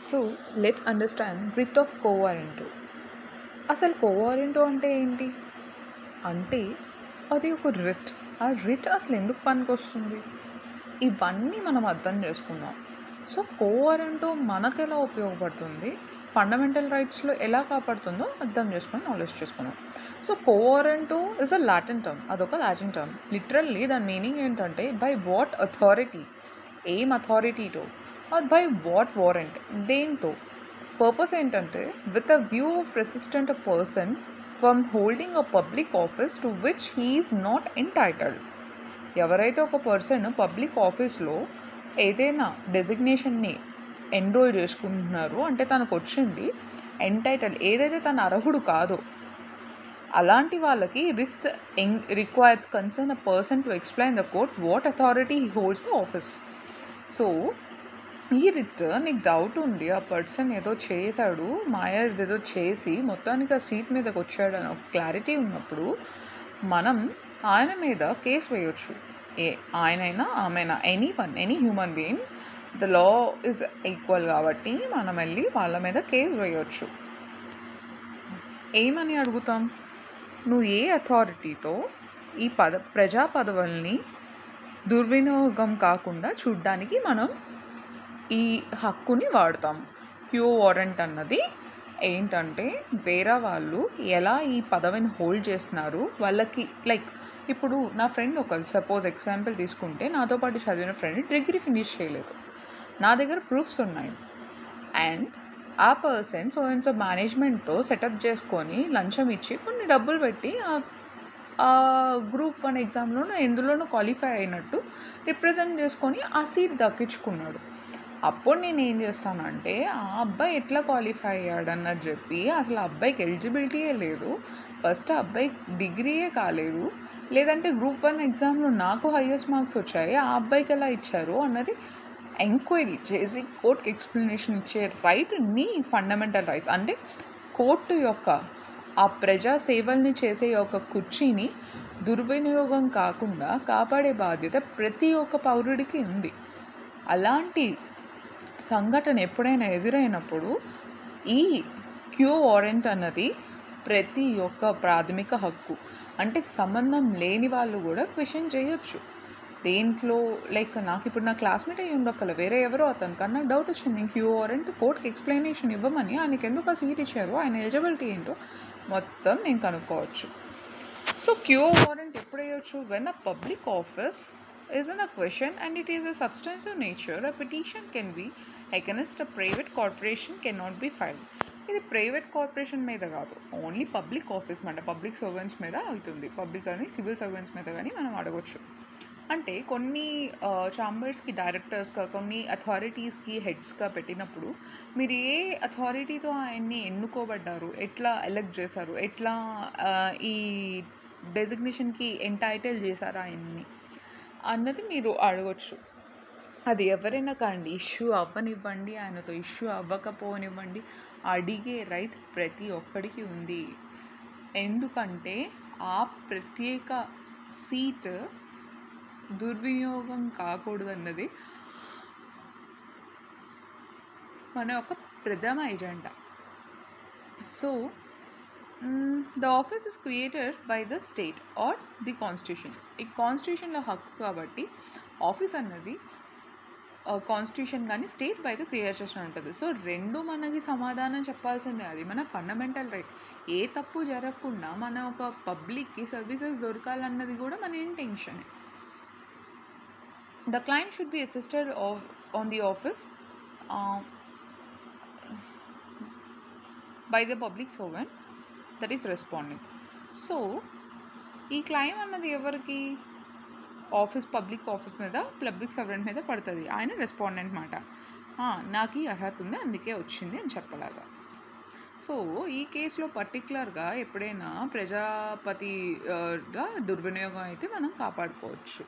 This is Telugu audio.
So let's understand writ of కోవారెంటో. అసలు కోవారెంటో అంటే ఏంటి? అంటే అది ఒక రిట్. ఆ రిట్ అసలు ఎందుకు పనికొస్తుంది? ఇవన్నీ మనం అర్థం చేసుకుందాం. సో కోవారెంటో మనకెలా ఉపయోగపడుతుంది? ఫండమెంటల్ రైట్స్‌లో ఎలా కాపాడుతుందో అర్థం చేసుకొని నాలెడ్జ్ చేసుకుందాం. So కోవారెంటో is a Latin term. అదొక లాటిన్ టర్మ్. లిటరల్లీ దాని మీనింగ్ ఏంటంటే బై వాట్ అథారిటీ, ఏం అథారిటీతో ఆర్ బై వాట్ వారెంట్, దేంతో. పర్పస్ ఏంటంటే with a view of resistant a person from holding a public office to which he is not entitled. ఎవరైతే ఒక పర్సన్ పబ్లిక్ ఆఫీస్లో ఏదైనా డెసిగ్నేషన్ని ఎన్రోల్ చేసుకుంటున్నారో అంటే తనకు వచ్చింది ఎంటైటిల్, ఏదైతే తన అర్హుడు కాదో అలాంటి వాళ్ళకి writ requires concern a person to explain the court what authority he holds the office. So ఈ రిట్ నీకు డౌట్ ఉంది, ఆ పర్సన్ ఏదో చేశాడు, మాయ ఏదో చేసి మొత్తానికి ఆ సీట్ మీదకి వచ్చాడు అని ఒక క్లారిటీ ఉన్నప్పుడు మనం ఆయన మీద కేసు వేయొచ్చు. ఆయనైనా ఆమెనా, any human being, the law is equal కాబట్టి మనం వెళ్ళి వాళ్ళ మీద కేసు వేయొచ్చు. ఏమని అడుగుతాం? నువ్వు ఏ అథారిటీతో ఈ ప్రజా పదవుల్ని దుర్వినియోగం కాకుండా చూడ్డానికి మనం ఈ హక్కుని వాడతాం. క్యూ వారెంట్ అన్నది ఏంటంటే వేరే వాళ్ళు ఎలా ఈ పదవిని హోల్డ్ చేస్తున్నారు వాళ్ళకి, లైక్ ఇప్పుడు నా ఫ్రెండ్ ఒకరు సపోజ్ ఎగ్జాంపుల్ తీసుకుంటే, నాతో పాటు చదివిన ఫ్రెండ్ డిగ్రీ ఫినిష్ చేయలేదు, నా దగ్గర ప్రూఫ్స్ ఉన్నాయి, అండ్ ఆ person so and so మేనేజ్మెంట్తో setup చేసుకొని లంచం ఇచ్చి కొన్ని డబ్బులు పెట్టి ఆ గ్రూప్ 1 ఎగ్జామ్లోనూ ఎందులోనూ క్వాలిఫై అయినట్టు రిప్రజెంట్ చేసుకొని ఆ సీట్ దక్కించుకున్నాడు. అప్పుడు నేను ఏం చేస్తానంటే ఆ అబ్బాయి ఎట్లా క్వాలిఫై అయ్యాడన్నది చెప్పి, అసలు ఆ అబ్బాయికి ఎలిజిబిలిటీయే లేదు, ఫస్ట్ ఆ అబ్బాయి డిగ్రీయే కాలేదు, లేదంటే గ్రూప్ 1 ఎగ్జామ్లో నాకు హైయెస్ట్ మార్క్స్ వచ్చాయి, ఆ అబ్బాయికి ఎలా ఇచ్చారు అన్నది ఎంక్వైరీ చేసి కోర్టుకి ఎక్స్ప్లెనేషన్ ఇచ్చే రైట్ నీ ఫండమెంటల్ రైట్స్. అంటే కోర్టు యొక్క ఆ ప్రజా సేవల్ని చేసే యొక్క కుర్చీని దుర్వినియోగం కాకుండా కాపాడే బాధ్యత ప్రతి ఒక్క పౌరుడికి ఉంది. అలాంటి సంఘటన ఎప్పుడైనా ఎదురైనప్పుడు ఈ క్యూ వారెంట్ అన్నది ప్రతి ఒక్క ప్రాథమిక హక్కు. అంటే సంబంధం లేని వాళ్ళు కూడా క్వశ్చన్ చేయొచ్చు దేంట్లో. లైక్ నాకు ఇప్పుడు నా క్లాస్మేట్ అయ్యి ఉండొక్కల, వేరే ఎవరో అతను కన్నా డౌట్ వచ్చింది, క్యూ వారెంట్ కోర్టుకి ఎక్స్ప్లెనేషన్ ఇవ్వమని, ఆయనకి ఎందుకు ఆ సీట్ ఇచ్చారు, ఆయన ఎలిజిబిలిటీ ఏంటో మొత్తం నేను కనుక్కోవచ్చు. సో క్యూ వారెంట్ ఎప్పుడు వేయచ్చు? When a public office is in a question and it is a substantive nature, a petition can be against a private corporation cannot be filed. ఇది ప్రైవేట్ కార్పొరేషన్ మీద కాదు, ఓన్లీ పబ్లిక్ ఆఫీస్ మాట, పబ్లిక్ సర్వెంట్స్ మీద అవుతుంది. పబ్లిక్ కానీ సివిల్ సర్వెంట్స్ మీద కానీ మనం అడగొచ్చు. అంటే కొన్ని ఛాంబర్స్కి డైరెక్టర్స్గా, కొన్ని అథారిటీస్కి హెడ్స్గా పెట్టినప్పుడు మీరు ఏ అథారిటీతో ఆయన్ని ఎన్నుకోబడ్డారు, ఎట్లా ఎలెక్ట్ చేశారు, ఎట్లా ఈ డెసిగ్నేషన్కి ఎంటైటిల్ చేశారు ఆయన్ని అన్నది మీరు అడగొచ్చు. అది ఎవరైనా కాండి, ఇష్యూ అవ్వనివ్వండి, ఆయనతో ఇష్యూ అవ్వకపోనివ్వండి, అడిగే రైట్ ప్రతి ఒక్కడికి ఉంది. ఎందుకంటే ఆ ప్రత్యేక సీట్ దుర్వినియోగం కాకూడదన్నది మన యొక్క ప్రథమ agenda. So the office is created by the state or the constitution. ఈ కాన్స్టిట్యూషన్లో హక్కు కాబట్టి ఆఫీస్ అన్నది కాన్స్టిట్యూషన్ కానీ స్టేట్ బై ద క్రియేట్ చేసిన ఉంటుంది. సో రెండు మనకి సమాధానం చెప్పాల్సిందే, అది మన ఫండమెంటల్ రైట్. ఏ తప్పు జరగకుండా మన ఒక పబ్లిక్కి సర్వీసెస్ దొరకాలన్నది కూడా మన intention. The client should be assisted on the office by the public servant that is responding. So ఈ క్లైమ్ అన్నది ఎవరికి? ఆఫీస్, పబ్లిక్ ఆఫీస్ మీద, పబ్లిక్ సర్వెంట్ మీద పడుతుంది. ఆయన రెస్పాండెంట్ మాట, నాకు ఈ అర్హత ఉంది అందుకే వచ్చింది అని చెప్పలాగా. సో ఈ కేసులో పర్టికులర్గా ఎప్పుడైనా ప్రజాపతి దుర్వినియోగం అయితే మనం కాపాడుకోవచ్చు.